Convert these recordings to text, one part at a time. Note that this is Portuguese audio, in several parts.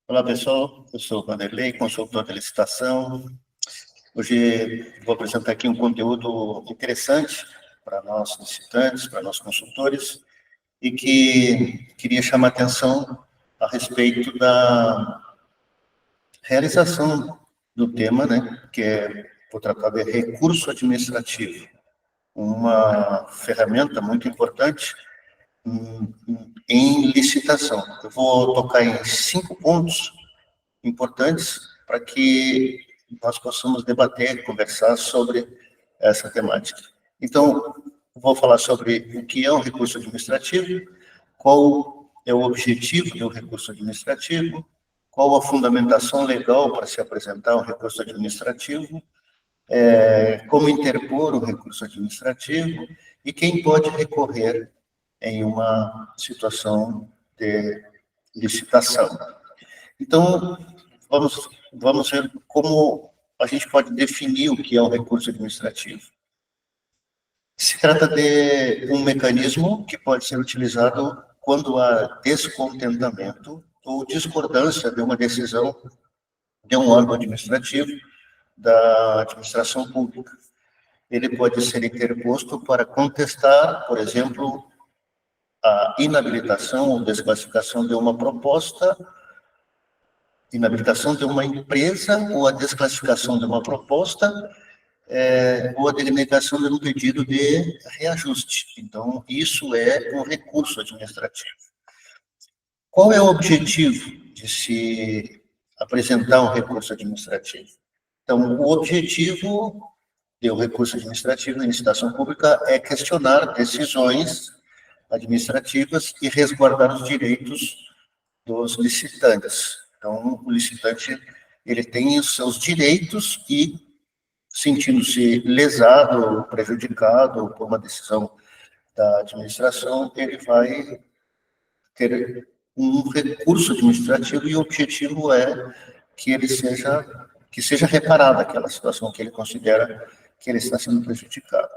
Olá, pessoal. Eu sou o Vanderlei, consultor de licitação. Hoje vou apresentar aqui um conteúdo interessante para nós licitantes, para nós consultores, e que queria chamar a atenção a respeito da realização do tema, né, que vou tratar de recurso administrativo, uma ferramenta muito importante em licitação. Eu vou tocar em 5 pontos importantes para que nós possamos debater, conversar sobre essa temática. Então, vou falar sobre o que é um recurso administrativo, qual é o objetivo do recurso administrativo, qual a fundamentação legal para se apresentar um recurso administrativo, como interpor um recurso administrativo e quem pode recorrer em uma situação de licitação. Então, vamos ver como a gente pode definir o que é um recurso administrativo. Se trata de um mecanismo que pode ser utilizado quando há descontentamento ou discordância de uma decisão de um órgão administrativo da administração pública. Ele pode ser interposto para contestar, por exemplo, a inabilitação ou desclassificação de uma proposta, inabilitação de uma empresa ou a desclassificação de uma proposta, ou a denegação de um pedido de reajuste. Então, isso é um recurso administrativo. Qual é o objetivo de se apresentar um recurso administrativo? Então, o objetivo do recurso administrativo na licitação pública é questionar decisões administrativas e resguardar os direitos dos licitantes. Então, o licitante, ele tem os seus direitos e, sentindo-se lesado, prejudicado por uma decisão da administração, ele vai ter um recurso administrativo e o objetivo é que seja reparada aquela situação que ele considera que ele está sendo prejudicado.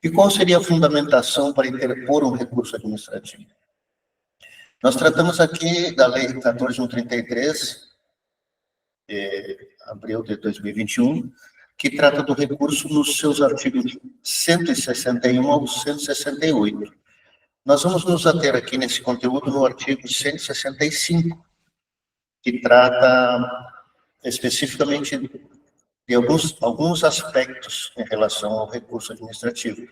E qual seria a fundamentação para interpor um recurso administrativo? Nós tratamos aqui da Lei 14.133, de abril de 2021, que trata do recurso nos seus artigos 161 ao 168. Nós vamos nos ater aqui nesse conteúdo no artigo 165, que trata especificamente de alguns aspectos em relação ao recurso administrativo,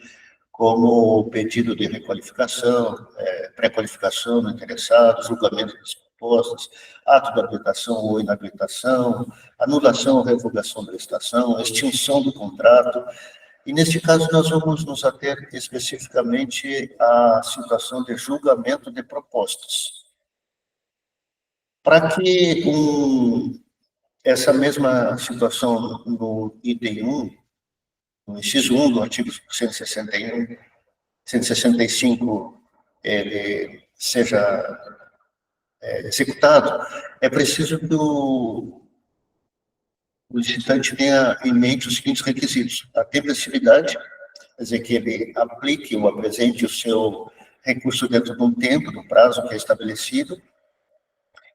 como o pedido de requalificação, pré-qualificação do interessado, julgamento das propostas, ato de habilitação ou inabilitação, anulação ou revogação da licitação, extinção do contrato. E, neste caso, nós vamos nos ater especificamente à situação de julgamento de propostas. Para que essa mesma situação no item 1, no inciso 1 do artigo 161, 165, ele seja executado, é preciso que o licitante tenha em mente os seguintes requisitos: a tempestividade, quer dizer, que ele aplique ou apresente o seu recurso dentro de um tempo, do prazo que é estabelecido.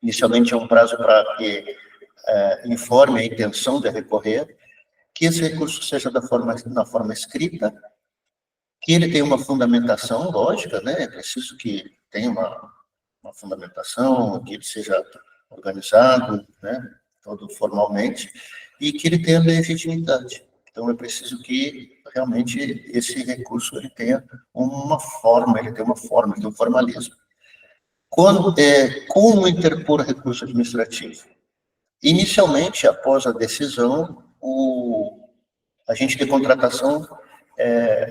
Inicialmente é um prazo para que informe a intenção de recorrer, que esse recurso seja na forma escrita, que ele tenha uma fundamentação lógica, né? É preciso que tenha uma fundamentação, que ele seja organizado, né? Todo formalmente, e que ele tenha legitimidade. Então, é preciso que realmente esse recurso ele tenha uma forma, ele tenha um formalismo. Como interpor recurso administrativo? Inicialmente, após a decisão, o agente de contratação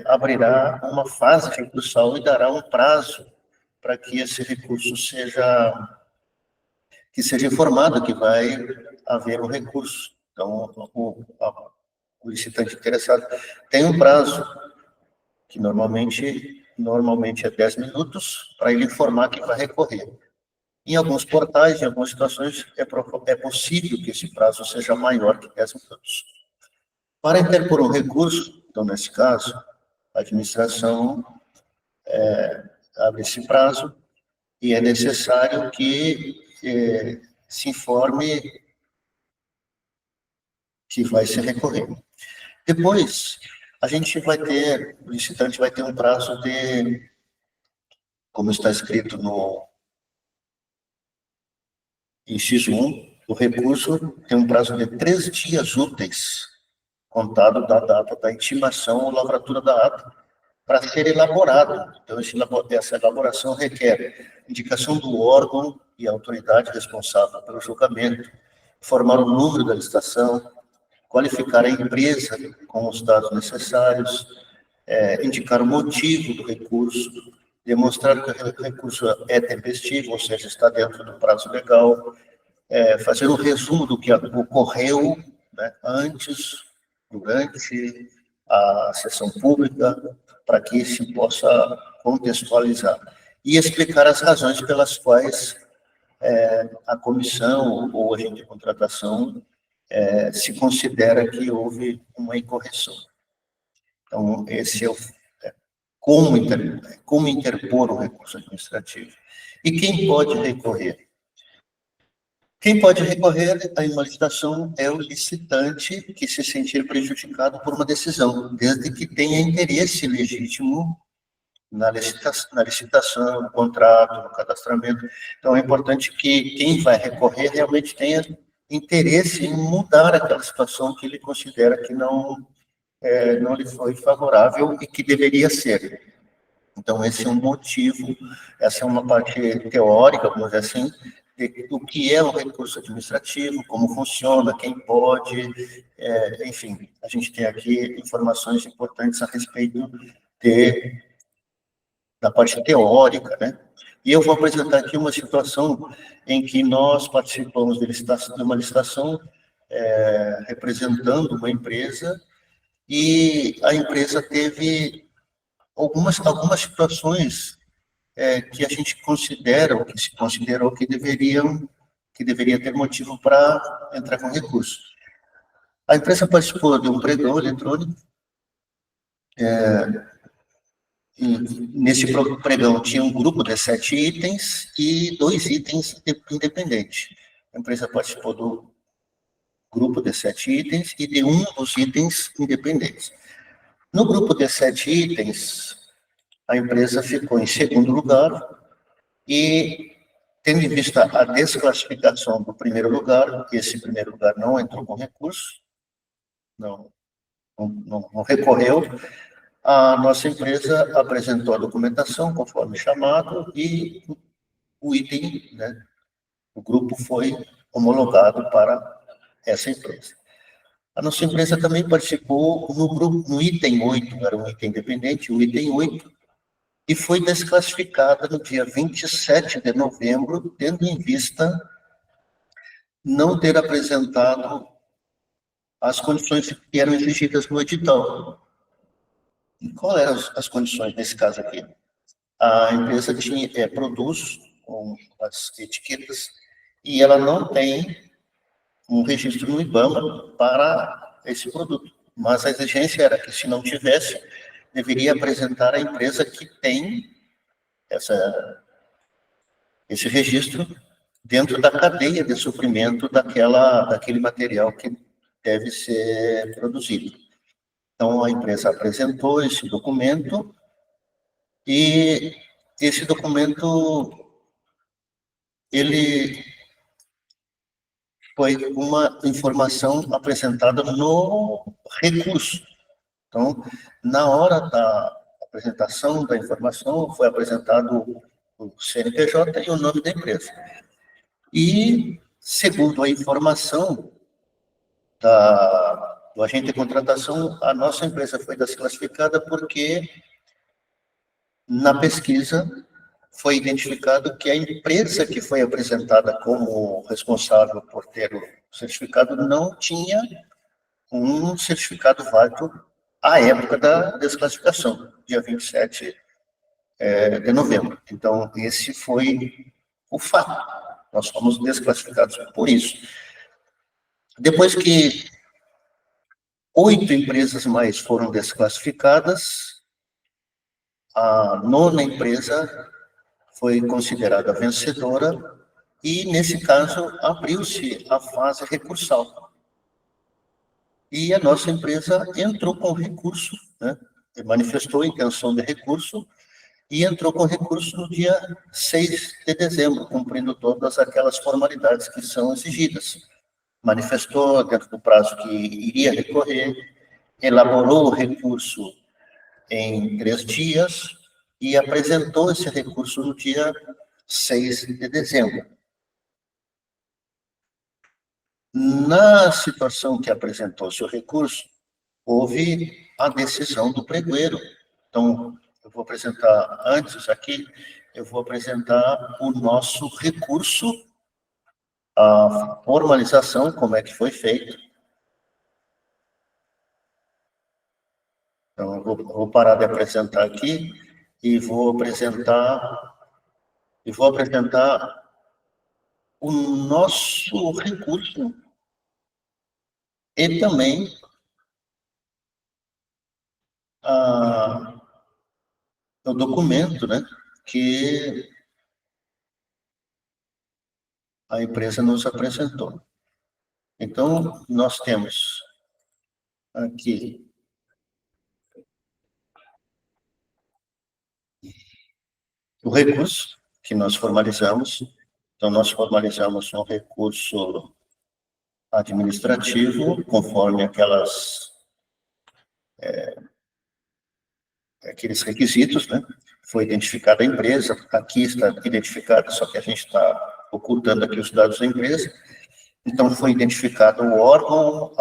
abrirá uma fase recursal e dará um prazo para que esse recurso seja informado que vai haver um recurso. Então, o licitante interessado tem um prazo, que normalmente é 10 minutos, para ele informar que vai recorrer. Em alguns portais, em algumas situações, é possível que esse prazo seja maior que 10 minutos. Para interpor um recurso, então, nesse caso, a administração abre esse prazo e é necessário que se informe que vai se recorrer. Depois, a gente vai ter, o licitante vai ter um prazo de, como está escrito no inciso 1, o recurso tem um prazo de 3 dias úteis, contado da data da intimação ou lavratura da ata, para ser elaborado. Então, essa elaboração requer indicação do órgão e autoridade responsável pelo julgamento, formar o número da licitação, qualificar a empresa com os dados necessários, indicar o motivo do recurso, demonstrar que o recurso é tempestivo, ou seja, está dentro do prazo legal, fazer um resumo do que ocorreu, né, antes, durante a sessão pública, para que se possa contextualizar. E explicar as razões pelas quais a comissão ou o agente de contratação se considera que houve uma incorreção. Então, esse é o como interpor o recurso administrativo. E quem pode recorrer? Quem pode recorrer à licitação é o licitante que se sentir prejudicado por uma decisão, desde que tenha interesse legítimo na licitação, no contrato, no cadastramento. Então, é importante que quem vai recorrer realmente tenha interesse em mudar aquela situação que ele considera que não lhe foi favorável e que deveria ser. Então, esse é um motivo, essa é uma parte teórica, vamos dizer assim, do que é o recurso administrativo, como funciona, quem pode, enfim, a gente tem aqui informações importantes a respeito da parte teórica, né? E eu vou apresentar aqui uma situação em que nós participamos de uma licitação representando uma empresa, e a empresa teve algumas situações que a gente considera, ou que se considerou que deveria ter motivo para entrar com recurso. A empresa participou de um pregão eletrônico, e nesse pregão tinha um grupo de 7 itens e 2 itens independentes. A empresa participou do grupo de 7 itens e de um dos itens independentes. No grupo de 7 itens, a empresa ficou em segundo lugar e, tendo em vista a desclassificação do primeiro lugar, esse primeiro lugar não entrou com recurso, não recorreu, a nossa empresa apresentou a documentação conforme chamado e o item, né, o grupo foi homologado para essa empresa. A nossa empresa também participou no item 8, era um item independente, o item 8, e foi desclassificada no dia 27 de novembro, tendo em vista não ter apresentado as condições que eram exigidas no edital. E quais eram as condições nesse caso aqui? A empresa produz com as etiquetas e ela não tem um registro no IBAMA para esse produto. Mas a exigência era que, se não tivesse, deveria apresentar a empresa que tem esse registro dentro da cadeia de suprimento daquele material que deve ser produzido. Então, a empresa apresentou esse documento e esse documento, ele foi uma informação apresentada no recurso. Então, na hora da apresentação da informação, foi apresentado o CNPJ e o nome da empresa. E, segundo a informação do agente de contratação, a nossa empresa foi desclassificada porque, na pesquisa, foi identificado que a empresa que foi apresentada como responsável por ter o certificado não tinha um certificado válido à época da desclassificação, dia 27 de novembro. Então, esse foi o fato. Nós fomos desclassificados por isso. Depois que 8 empresas mais foram desclassificadas, a 9ª empresa foi considerada vencedora e, nesse caso, abriu-se a fase recursal. E a nossa empresa entrou com recurso, né? Manifestou a intenção de recurso e entrou com recurso no dia 6 de dezembro, cumprindo todas aquelas formalidades que são exigidas. Manifestou dentro do prazo que iria recorrer, elaborou o recurso em 3 dias e apresentou esse recurso no dia 6 de dezembro. Na situação que apresentou-se o recurso, houve a decisão do pregoeiro. Então, eu vou apresentar, antes aqui, eu vou apresentar o nosso recurso, a formalização, como é que foi feito. Então, eu vou parar de apresentar aqui e vou apresentar o nosso recurso e também o documento, né, que a empresa nos apresentou. Então, nós temos aqui o recurso que nós formalizamos. Então, nós formalizamos um recurso administrativo, conforme aqueles requisitos, né? Foi identificada a empresa, aqui está identificada, só que a gente está ocultando aqui os dados da empresa. Então, foi identificado o órgão,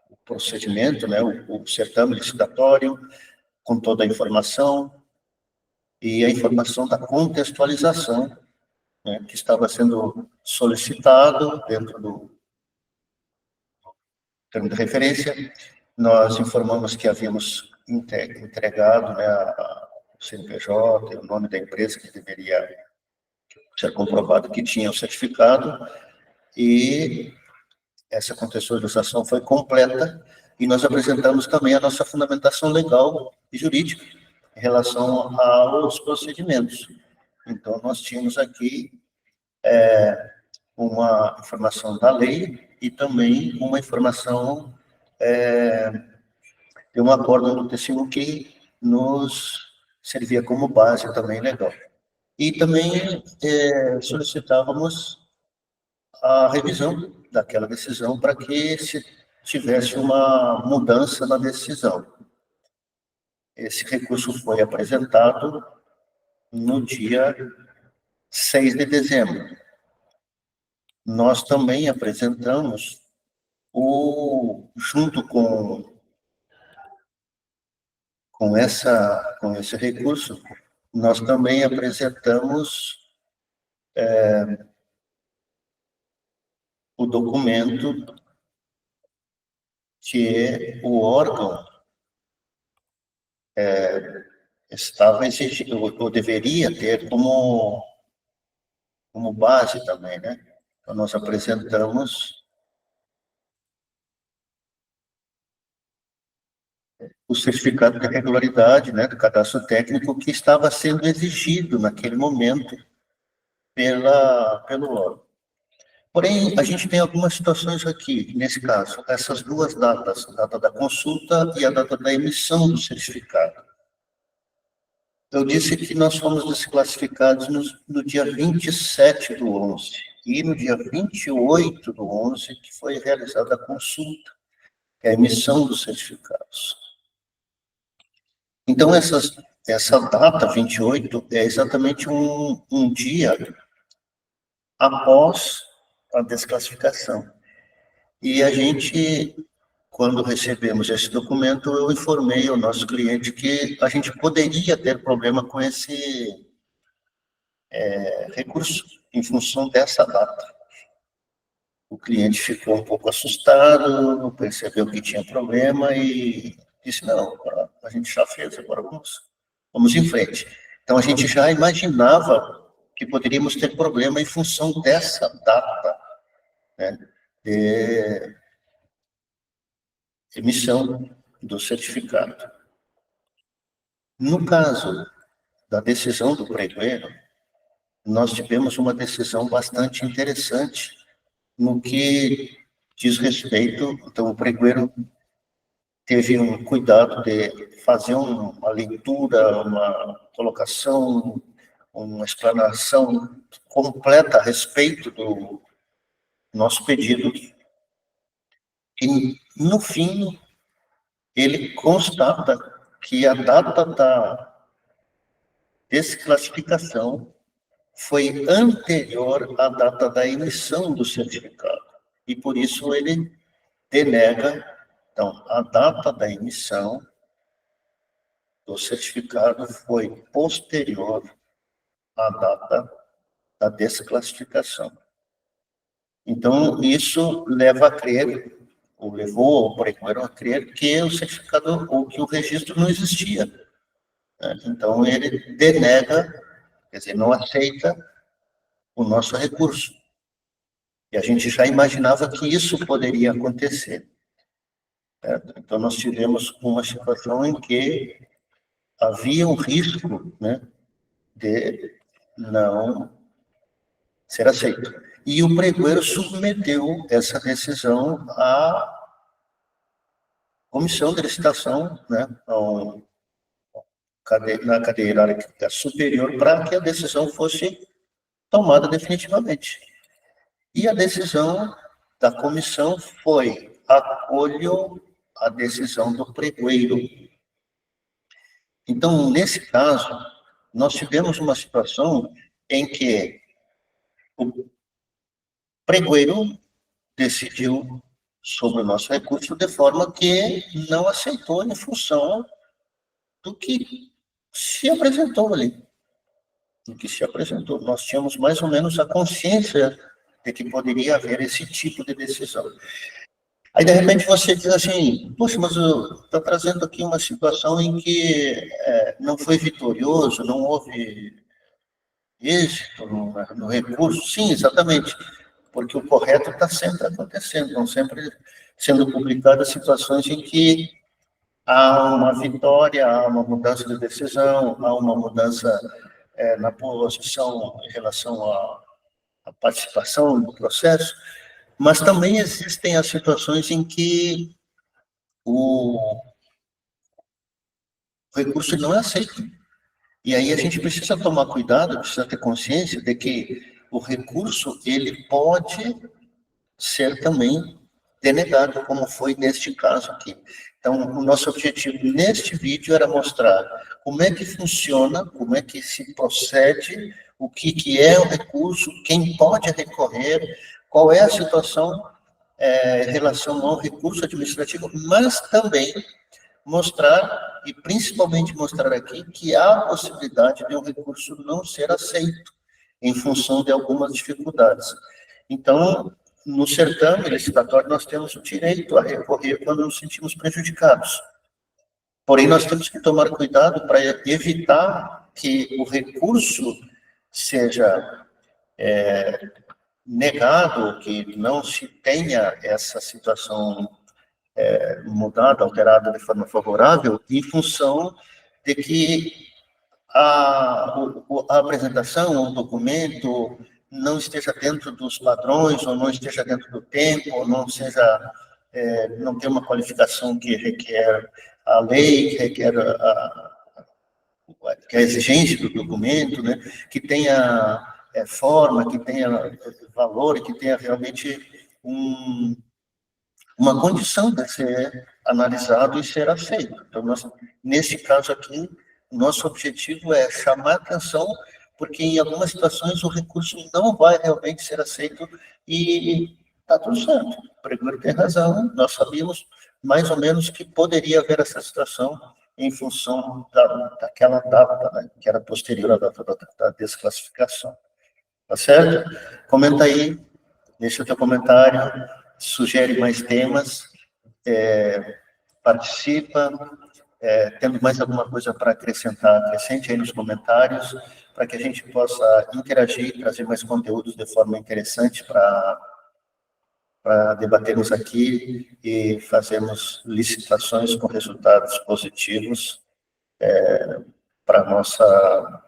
o procedimento, né? O certame licitatório, com toda a informação, e a informação da contextualização, né, que estava sendo solicitado dentro do termo de referência. Nós informamos que havíamos entregado, né, o CNPJ, o nome da empresa que deveria ser comprovado que tinha o certificado, e essa contextualização foi completa, e nós apresentamos também a nossa fundamentação legal e jurídica em relação aos procedimentos. Então, nós tínhamos aqui uma informação da lei e também uma informação de um acordo do TCU que nos servia como base também legal. E também solicitávamos a revisão daquela decisão para que se tivesse uma mudança na decisão. Esse recurso foi apresentado no dia 6 de dezembro. Nós também apresentamos, junto com esse recurso, nós também apresentamos o documento que o órgão estava exigindo, ou deveria ter como base também, né? Então, nós apresentamos o certificado de regularidade, né, do cadastro técnico que estava sendo exigido naquele momento pelo órgão. Porém, a gente tem algumas situações aqui, nesse caso, essas duas datas, a data da consulta e a data da emissão do certificado. Eu disse que nós fomos desclassificados no dia 27 do 11, e no dia 28 do 11, que foi realizada a consulta, que é a emissão dos certificados. Então, essa data, 28, é exatamente um dia após a desclassificação. E a gente, quando recebemos esse documento, eu informei ao nosso cliente que a gente poderia ter problema com esse recurso em função dessa data. O cliente ficou um pouco assustado, percebeu que tinha problema e disse, não, a gente já fez, agora vamos em frente. Então, a gente já imaginava que poderíamos ter problema em função dessa data, né, de emissão do certificado. No caso da decisão do pregoeiro, nós tivemos uma decisão bastante interessante no que diz respeito, então o pregoeiro teve um cuidado de fazer uma leitura, uma colocação, uma explanação completa a respeito do nosso pedido, e, no fim, ele constata que a data da desclassificação foi anterior à data da emissão do certificado, e por isso ele denega, então, a data da emissão do certificado foi posterior à data da desclassificação. Então, isso leva a crer, ou levou o pregoeiro a crer, que o certificado, ou que o registro não existia. Né? Então, ele denega, quer dizer, não aceita o nosso recurso. E a gente já imaginava que isso poderia acontecer. Certo? Então, nós tivemos uma situação em que havia um risco, né, de não ser aceito. E o pregoeiro submeteu essa decisão à comissão de licitação, né, na cadeia hierárquica superior, para que a decisão fosse tomada definitivamente. E a decisão da comissão foi: acolho a decisão do pregoeiro. Então, nesse caso, nós tivemos uma situação em que o pregoeiro decidiu sobre o nosso recurso de forma que não aceitou em função do que se apresentou ali. Do que se apresentou. Nós tínhamos mais ou menos a consciência de que poderia haver esse tipo de decisão. Aí, de repente, você diz assim: poxa, mas está trazendo aqui uma situação em que não foi vitorioso, não houve êxito no recurso. Sim, exatamente, porque o correto está sempre acontecendo, estão sempre sendo publicadas situações em que há uma vitória, há uma mudança de decisão, há uma mudança na posição em relação à participação no processo, mas também existem as situações em que o recurso não é aceito. E aí a gente precisa tomar cuidado, precisa ter consciência de que o recurso, ele pode ser também denegado, como foi neste caso aqui. Então, o nosso objetivo neste vídeo era mostrar como é que funciona, como é que se procede, o que é o recurso, quem pode recorrer, qual é a situação em relação ao recurso administrativo, mas também mostrar, e principalmente mostrar aqui, que há a possibilidade de um recurso não ser aceito, em função de algumas dificuldades. Então, no certame licitatório, nós temos o direito a recorrer quando nos sentimos prejudicados. Porém, nós temos que tomar cuidado para evitar que o recurso seja negado, que não se tenha essa situação mudada, alterada de forma favorável, em função de que a apresentação, o documento, não esteja dentro dos padrões, ou não esteja dentro do tempo, ou não seja, não tenha uma qualificação que requer a lei, que requer que a exigência do documento, né, que tenha forma, que tenha valor, que tenha realmente uma condição de ser analisado e ser aceito. Então, nesse caso aqui, nosso objetivo é chamar atenção, porque em algumas situações o recurso não vai realmente ser aceito e está tudo certo. O pregoeiro tem razão, nós sabíamos mais ou menos que poderia haver essa situação em função daquela data, né, que era posterior à data da desclassificação. Tá certo? Comenta aí, deixa o teu comentário, sugere mais temas, participa, tendo mais alguma coisa para acrescentar, acrescente aí nos comentários, para que a gente possa interagir, trazer mais conteúdos de forma interessante para debatermos aqui e fazermos licitações com resultados positivos para nossa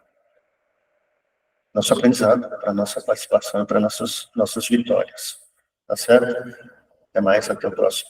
nosso aprendizado, para nossa participação, para nossas vitórias. Tá certo? Até mais, até o próximo.